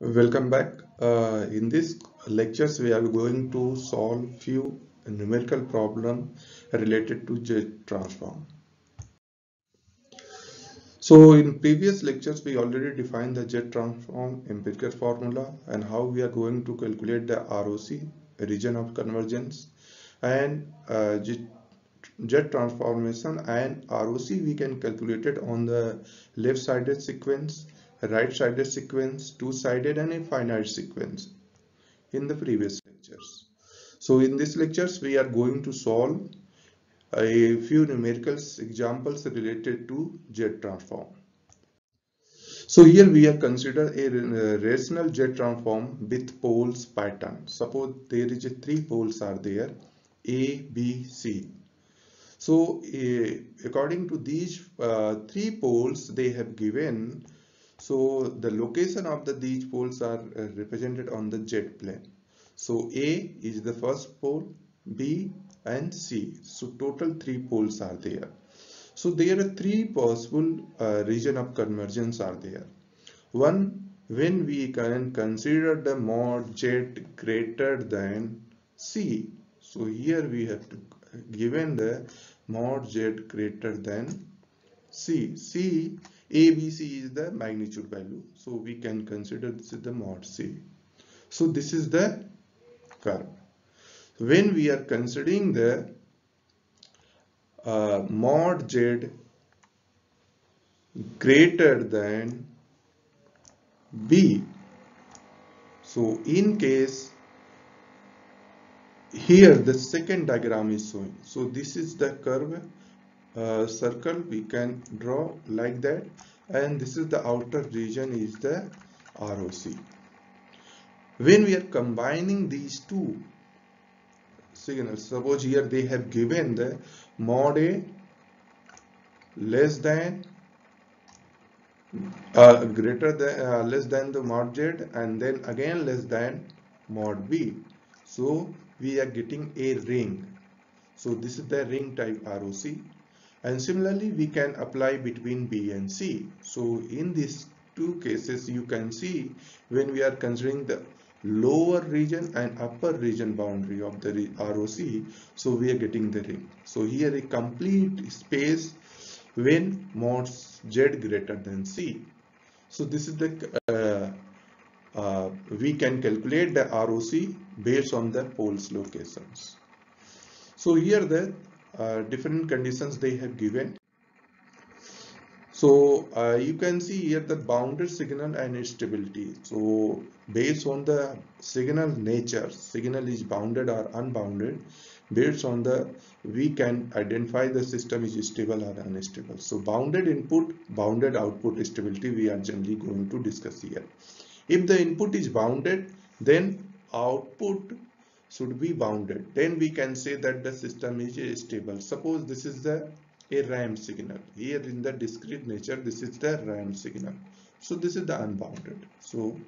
Welcome back. In this lectures, we are going to solve few numerical problem related to jet transform. So in previous lectures, we already defined the jet transform empirical formula and how we are going to calculate the ROC, region of convergence, and jet transformation and ROC we can calculate it on the left-sided sequence, right-sided sequence, two-sided and a finite sequence in the previous lectures. So in this lectures we are going to solve a few numerical examples related to jet transform. So here we have considered a rational jet transform with poles pattern. Suppose there is a three poles are there, A, B, C. So according to these three poles they have given, so the location of these poles are represented on the jet plane. So A is the first pole, B and C. So total three poles are there. So there are three possible region of convergence are there. One, when we can consider the mod jet greater than C. So here we have to given the mod jet greater than C. C, A, B, C is the magnitude value. So we can consider this is the mod C. So this is the curve. When we are considering the mod Z greater than B. So in case here the second diagram is showing. So this is the curve circle we can draw like that, and this is the outer region is the ROC. When we are combining these two signals, suppose here they have given the mod A less than greater than less than the mod Z, and then again less than mod B. So we are getting a ring. So this is the ring type ROC, and similarly we can apply between B and C. So in these two cases you can see when we are considering the lower region and upper region boundary of the ROC, so we are getting the ring. So here a complete space when mod Z greater than C. So this is the we can calculate the ROC based on the poles locations. So here the different conditions they have given. So you can see here the bounded signal and its stability. So based on the signal nature, signal is bounded or unbounded. Based on the, we can identify the system is stable or unstable. So bounded input, bounded output stability we are generally going to discuss here. If the input is bounded, then output should be bounded. Then we can say that the system is stable. Suppose this is the a ramp signal. Here in the discrete nature, this is the ramp signal. So this is the unbounded. So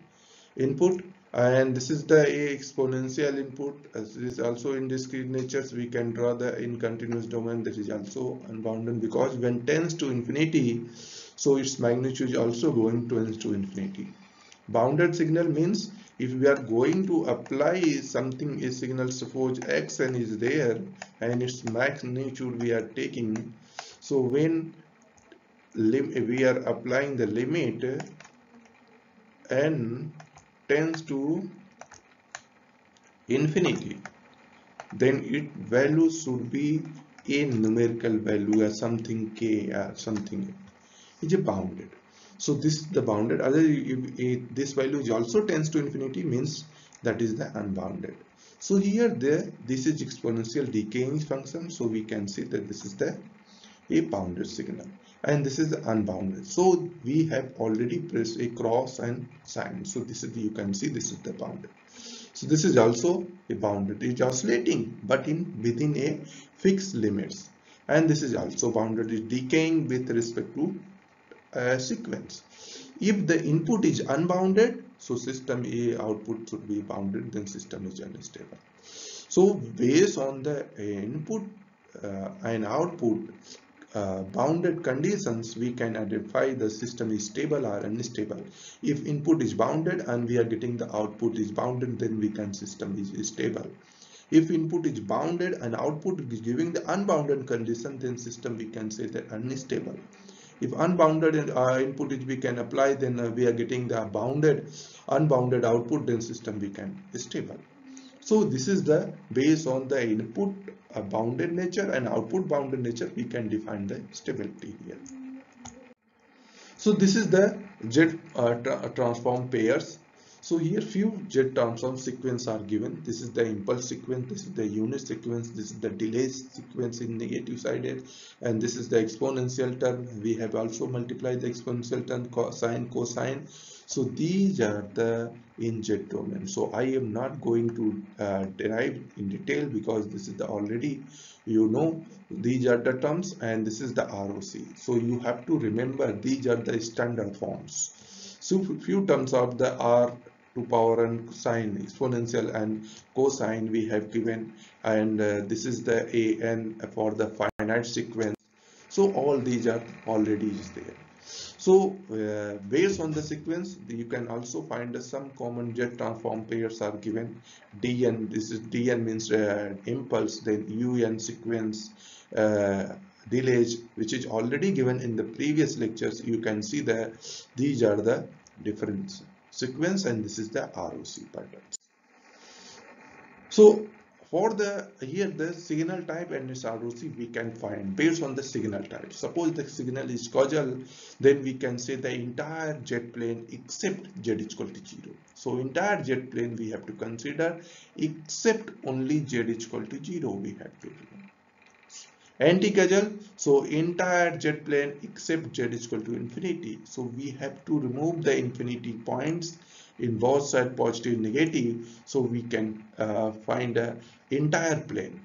input, and this is the a exponential input. As it is also in discrete natures, we can draw the in continuous domain. That is also unbounded because when tends to infinity, so its magnitude is also going to infinity. Bounded signal means if we are going to apply something, a signal, suppose x n is there and its magnitude we are taking. So when we are applying the limit n tends to infinity, then its value should be a numerical value or something k or something is bounded. So this is the bounded. Other if this value is also tends to infinity means that is the unbounded. So here this is exponential decaying function. So we can see that this is the a bounded signal and this is the unbounded. So we have already pressed a cross and sign. So this is you can see this is the bounded. So this is also a bounded. It is oscillating but in within a fixed limits, and this is also bounded. It is decaying with respect to sequence. If the input is unbounded, so system A output should be bounded, then system is unstable. So based on the input and output, bounded conditions, we can identify the system is stable or unstable. If input is bounded and we are getting the output is bounded, then we can system is stable. If input is bounded and output is giving the unbounded condition, then system we can say that unstable. If unbounded input is we can apply, then we are getting the unbounded output, then system we can stable. So this is the based on the input bounded nature and output bounded nature, we can define the stability here. So this is the jet transform pairs. So here few jet transform sequence are given. This is the impulse sequence, this is the unit sequence, this is the delay sequence in negative sided, and this is the exponential term. We have also multiplied the exponential term sine, cosine. So these are the in jet domain. So I am not going to derive in detail because this is the already these are the terms and this is the ROC. So you have to remember these are the standard forms. So few terms of the R to power and sine, exponential and cosine we have given, and this is the AN for the finite sequence. So all these are already is there. So based on the sequence, you can also find some common jet transform pairs are given. Dn, this is Dn means impulse, then Un sequence, delays, which is already given in the previous lectures. You can see that these are the different sequence and this is the ROC patterns. So for the here the signal type and its ROC we can find based on the signal type. Suppose the signal is causal, then we can say the entire jet plane except z is equal to 0. So entire jet plane we have to consider except only z is equal to 0 we have to do. Anti-causal, so entire jet plane except z is equal to infinity. So we have to remove the infinity points in both side positive and negative, so we can find a entire plane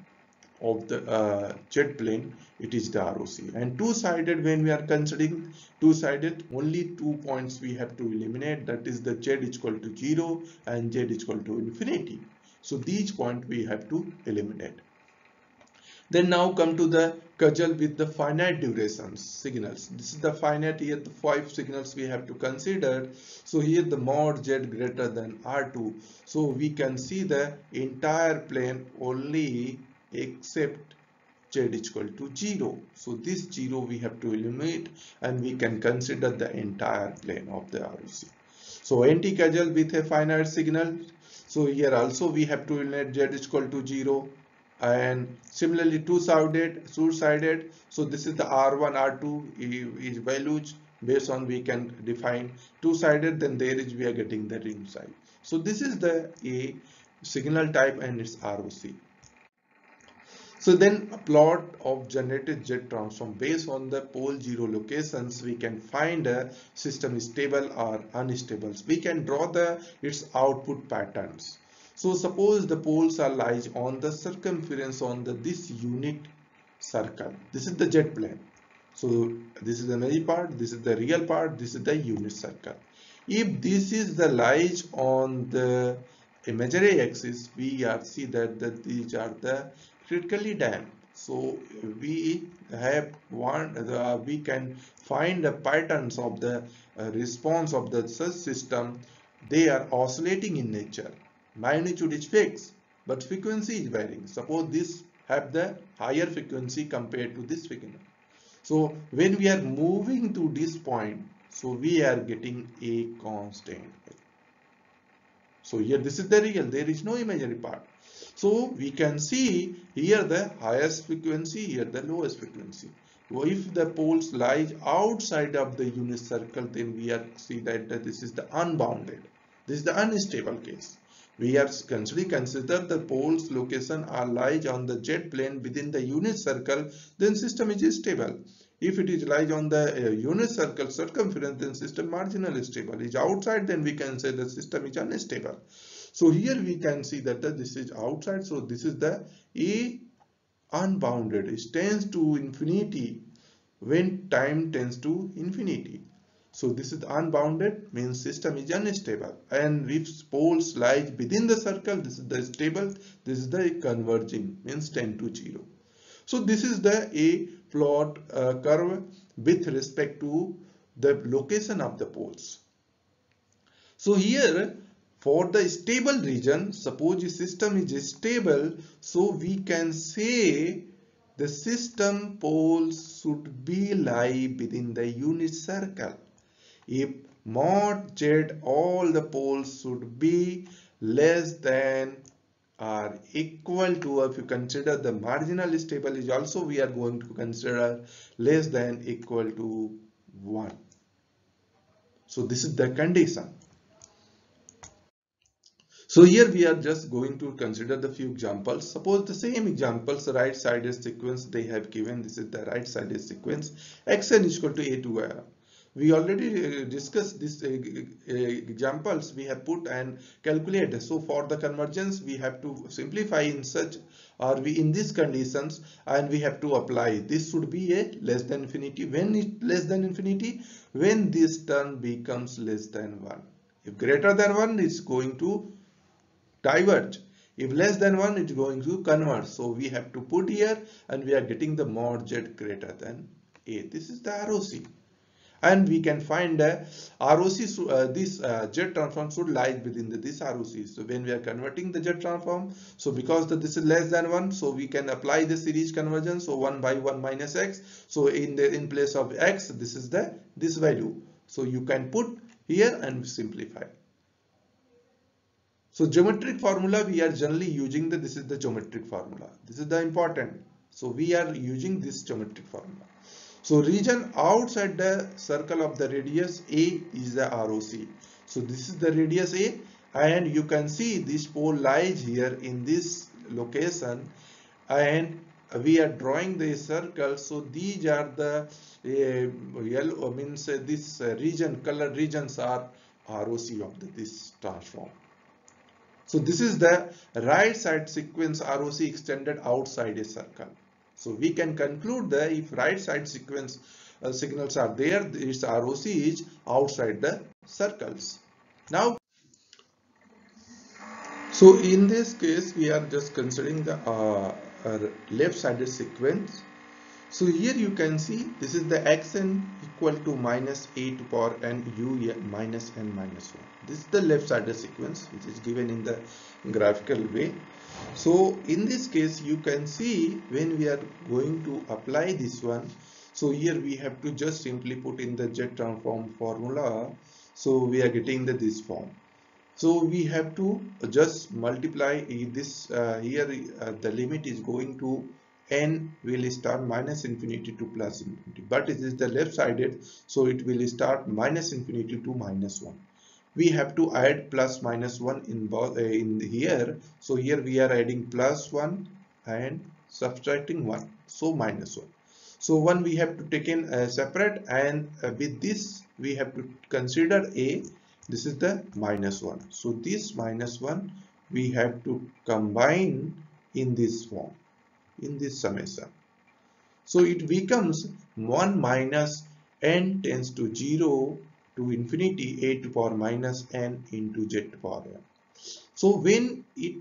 of the jet plane, it is the ROC. And two-sided, when we are considering two-sided, only 2 points we have to eliminate, that is the z is equal to 0 and z is equal to infinity. So these points we have to eliminate. Then now come to the causal with the finite duration signals. This is the finite, here the 5 signals we have to consider. So here the mod z greater than R2. So we can see the entire plane only except z is equal to 0. So this 0 we have to eliminate and we can consider the entire plane of the ROC. So anti-causal with a finite signal. So here also we have to eliminate z is equal to 0. And similarly two-sided, so this is the R1, R2 is values based on we can define two-sided, then there is we are getting the ring size. So this is the a signal type and its ROC. So then a plot of generated jet transform based on the pole zero locations, we can find a system is stable or unstable. We can draw its output patterns. So suppose the poles are lies on the circumference on this unit circle. This is the jet plane. So this is the imaginary part, this is the real part, this is the unit circle. If this is the lies on the imaginary axis, we are see that these are the critically damped. So we have we can find the patterns of the response of the such system. They are oscillating in nature. Magnitude is fixed, but frequency is varying. Suppose this have the higher frequency compared to this frequency. So when we are moving to this point, so we are getting a constant. So here this is the real, there is no imaginary part. So we can see here the highest frequency, here the lowest frequency. So if the poles lies outside of the unit circle, then we are see that this is the unbounded. This is the unstable case. We are consider the poles location are lies on the jet plane within the unit circle, then system is stable. If it is lies on the unit circle circumference, then system marginally stable. Is outside, then we can say the system is unstable. So here we can see that this is outside. So this is the A unbounded. It tends to infinity when time tends to infinity. So this is unbounded, means system is unstable, and if poles lies within the circle, this is the stable, this is the converging, means 10 to 0. So this is the a plot curve with respect to the location of the poles. So here for the stable region, suppose the system is stable, so we can say the system poles should be lie within the unit circle. If mod z all the poles should be less than or equal to, if you consider the marginal stable is also we are going to consider less than equal to 1. So this is the condition. So here we are just going to consider the few examples. Suppose the same examples, right sided sequence they have given. This is the right sided sequence. Xn is equal to a to a. We already discussed these examples. We have put and calculated. So for the convergence, we have to simplify in such, or we in these conditions, and we have to apply. This should be a less than infinity. When it less than infinity, when this term becomes less than 1. If greater than 1, it's going to diverge. If less than 1, it's going to converge. So we have to put here, and we are getting the mod z greater than a. This is the ROC. And we can find ROC, this Z transform should lie within this ROC. So when we are converting the Z transform, so because this is less than 1, so we can apply the series convergence. So 1 by 1 minus x. So in place of x, this is this value. So you can put here and simplify. So geometric formula we are generally using this is the geometric formula. This is the important. So we are using this geometric formula. So region outside the circle of the radius A is the ROC. So this is the radius A, and you can see this pole lies here in this location, and we are drawing the circle. So these are the yellow means this region, colored regions are ROC of this transform. So this is the right side sequence ROC extended outside a circle. So we can conclude that if right side sequence signals are there, its ROC is outside the circles. Now, so in this case, we are just considering the left-sided sequence. So here you can see this is the xn equal to minus a to power n u minus n minus 1. This is the left-sided sequence which is given in the graphical way. So in this case you can see when we are going to apply this one, so here we have to just simply put in the Z transform formula. So we are getting this form. So we have to just multiply this here the limit is going to n will start minus infinity to plus infinity, but it is the left sided, so it will start minus infinity to minus 1. We have to add plus minus 1 in here. So here we are adding plus 1 and subtracting 1, so minus 1. So 1 we have to take in separate, and with this we have to consider a. This is the minus 1. So this minus 1 we have to combine in this form, in this summation. So it becomes 1 minus n tends to 0 to infinity a to power minus n into z to power n. So when it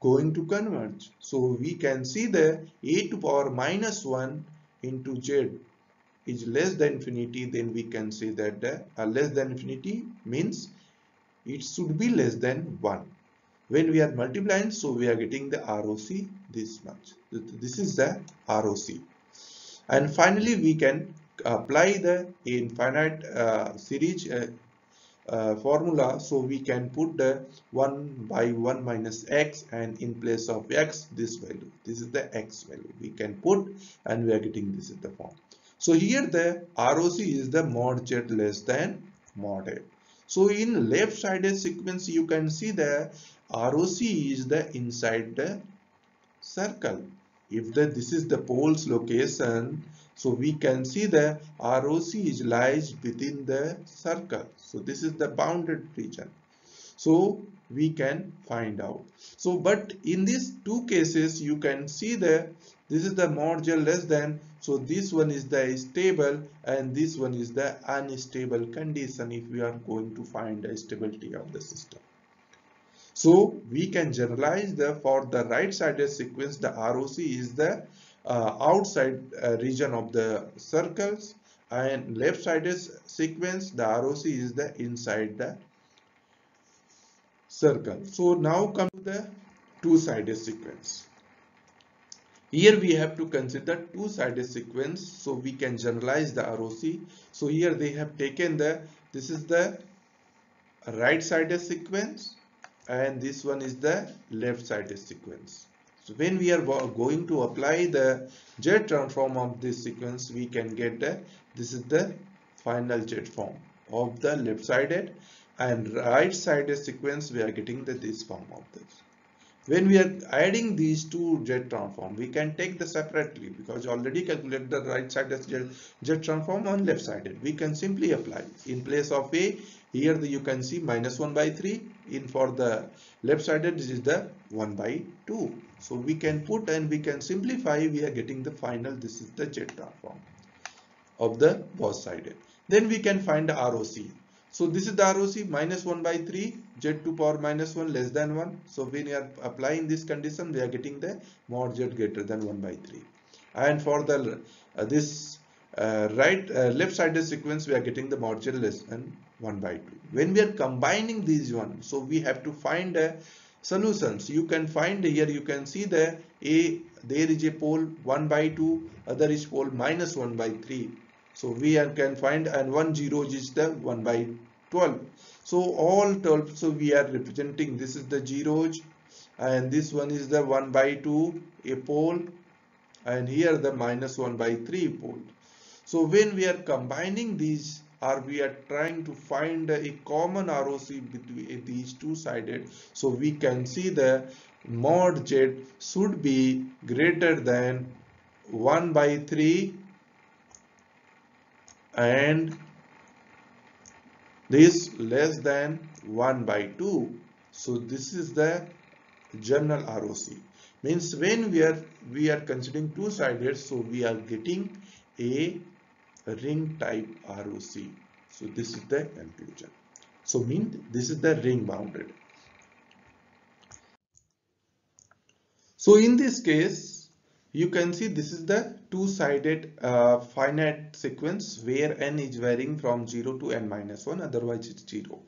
going to converge, so we can see the a to power minus 1 into z is less than infinity, then we can say that less than infinity means it should be less than 1. When we are multiplying, so we are getting the ROC this much. This is the ROC. And finally we can apply the infinite series formula. So we can put the 1 by 1 minus x, and in place of x this value, this is the x value we can put, and we are getting this is the form. So here the ROC is the mod z less than mod a. So in left sided sequence you can see the ROC is the inside the circle. If this is the pole's location, so we can see the ROC is lies within the circle. So this is the bounded region. So we can find out. So but in these two cases you can see the this is the mod z less than, so this one is the stable and this one is the unstable condition if we are going to find the stability of the system. So we can generalize the for the right sided sequence the ROC is the outside region of the circles, and left sided sequence, the ROC is the inside the circle. So now come to the two-sided sequence. Here we have to consider two-sided sequence, so we can generalize the ROC. So here they have taken this is the right-sided sequence, and this one is the left-sided sequence. So when we are going to apply the Z transform of this sequence, we can get this is the final Z form of the left-sided, and right-sided sequence we are getting this form of this. When we are adding these two Z transform, we can take the separately because already calculate the right-sided Z transform on left-sided. We can simply apply in place of A. Here you can see -1/3. In for the left-sided, this is the 1/2. So we can put and we can simplify. We are getting the final. This is the Z transform of the both sided. Then we can find the ROC. So this is the ROC -1/3, Z to power -1 less than 1. So when we are applying this condition, we are getting the mod Z greater than 1/3. And for the left-sided sequence, we are getting the mod Z less than 1/2. When we are combining these one, so we have to find solutions. You can find here, you can see there is a pole 1/2, other is pole -1/3. So we can find, and 1 0 is the 1/12. So all 12, so we are representing, this is the zeros, and this one is the 1/2 a pole, and here the -1/3 pole. So when we are combining these, or we are trying to find a common ROC between these two sided, so we can see the mod Z should be greater than 1/3 and this less than 1/2. So this is the general ROC. Means when we are considering two sided, so we are getting a ring type ROC. So this is the conclusion. So mean this is the ring bounded. So in this case, you can see this is the two-sided finite sequence where n is varying from 0 to n-1, otherwise it's 0.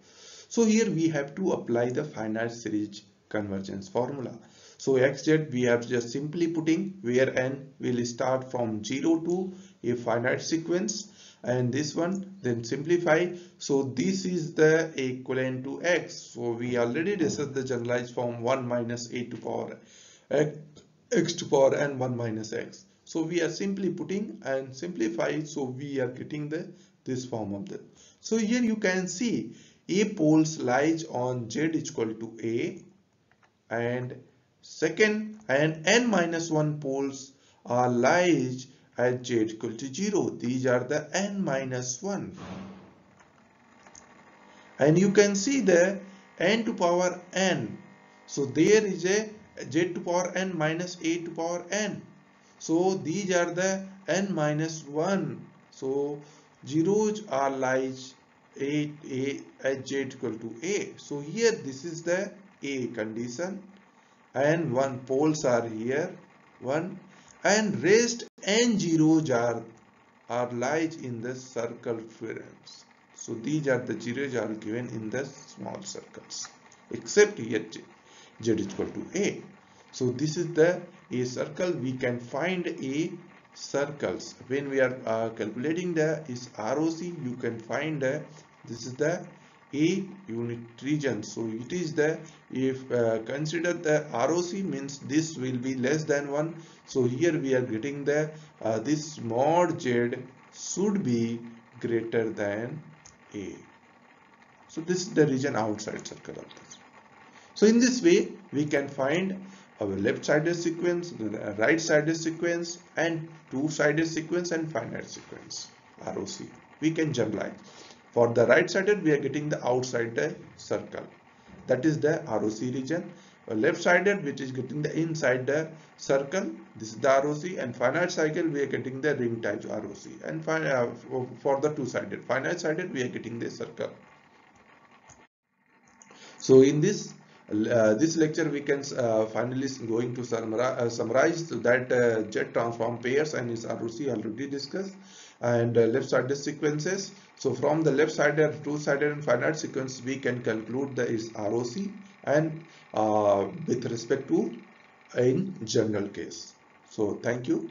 So here we have to apply the finite series convergence formula. So xz we have just simply putting where n will start from 0 to a finite sequence, and this one then simplify. So this is the equivalent to x. So we already discussed the generalized form 1 minus a to power x to power n 1 minus x. So we are simply putting and simplify. So we are getting this form of the. So here you can see a poles lies on z is equal to a, and second and n-1 poles are lies at z equal to 0. These are the n-1. And you can see the n to power n. So there is a z to power n minus a to power n. So these are the n-1. So zeros are lies at z equal to a. So here this is the a condition, and one poles are here 1, and rest n zeros are lies in the circumference. So these are the zeros are given in the small circles, except here z is equal to a. So this is the a circle. We can find a circles when we are calculating the is ROC. You can find this is the a unit region. So it is the, if consider the ROC means this will be less than 1. So here we are getting the this mod z should be greater than a. So this is the region outside circle of this. So in this way we can find our left-sided sequence, right-sided sequence, and two-sided sequence and finite sequence ROC. We can generalize. For the right-sided, we are getting the outside the circle. That is the ROC region. Left-sided, which is getting the inside the circle. This is the ROC. And finite cycle, we are getting the ring type ROC. And for the two-sided, finite-sided, we are getting the circle. So in this This lecture we can finally going to summarize that jet transform pairs and its ROC already discussed, and left-sided sequences. So from the left-sided, two-sided and finite sequence we can conclude the its ROC and with respect to in general case. So thank you.